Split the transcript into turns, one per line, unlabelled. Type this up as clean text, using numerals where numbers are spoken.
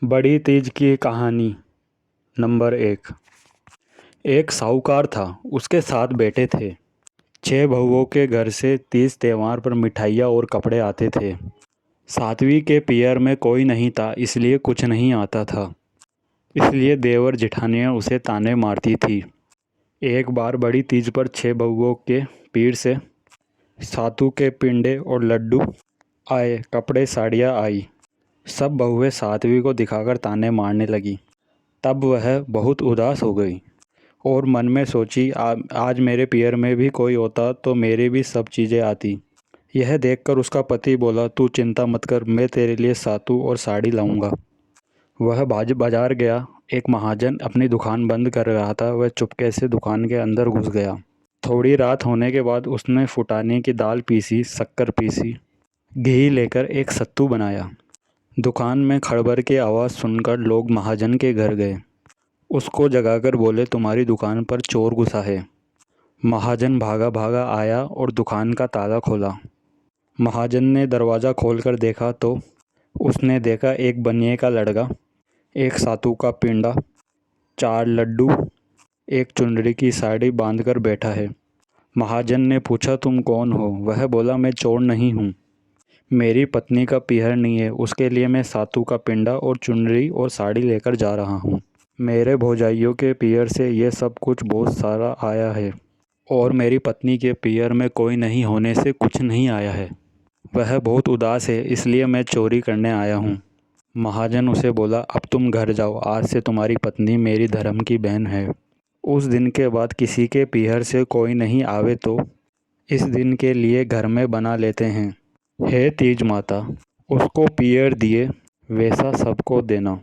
बड़ी तीज की कहानी। नंबर 1। एक साहूकार था, उसके 7 बेटे थे। 6 बहुओं के घर से तीज त्यौहार पर मिठाइयाँ और कपड़े आते थे। 7वीं के पियर में कोई नहीं था, इसलिए कुछ नहीं आता था। इसलिए देवर जेठानियाँ उसे ताने मारती थी। एक बार बड़ी तीज पर 6 बहुओं के पीर से सातू के पिंडे और लड्डू आए, कपड़े साड़ियाँ आई। सब बहुएं 7वीं को दिखाकर ताने मारने लगी। तब वह बहुत उदास हो गई और मन में सोची, आज मेरे पियर में भी कोई होता तो मेरी भी सब चीज़ें आती। यह देखकर उसका पति बोला, तू चिंता मत कर, मैं तेरे लिए सातू और साड़ी लाऊंगा। वह बाजार गया। एक महाजन अपनी दुकान बंद कर रहा था। वह चुपके से दुकान के अंदर घुस गया। थोड़ी रात होने के बाद उसने फुटाने की दाल पीसी, शक्कर पीसी, घी लेकर एक सत्तू बनाया। दुकान में खड़बर की आवाज़ सुनकर लोग महाजन के घर गए। उसको जगाकर बोले, तुम्हारी दुकान पर चोर घुसा है। महाजन भागा भागा आया और दुकान का ताला खोला। महाजन ने दरवाज़ा खोलकर देखा तो उसने देखा एक बनिए का लड़का, एक सातू का पिंडा, 4 लड्डू, एक चुनरी की साड़ी बांधकर बैठा है। महाजन ने पूछा, तुम कौन हो? वह बोला, मैं चोर नहीं हूँ। मेरी पत्नी का पीहर नहीं है, उसके लिए मैं सातू का पिंडा और चुनरी और साड़ी लेकर जा रहा हूँ। मेरे भौजाइयों के पीहर से ये सब कुछ बहुत सारा आया है और मेरी पत्नी के पीहर में कोई नहीं होने से कुछ नहीं आया है। वह बहुत उदास है, इसलिए मैं चोरी करने आया हूँ। महाजन उसे बोला, अब तुम घर जाओ, आज से तुम्हारी पत्नी मेरी धर्म की बहन है। उस दिन के बाद किसी के पीहर से कोई नहीं आवे तो इस दिन के लिए घर में बना लेते हैं, हे तीज माता, उसको पीहर दिए वैसा सबको देना।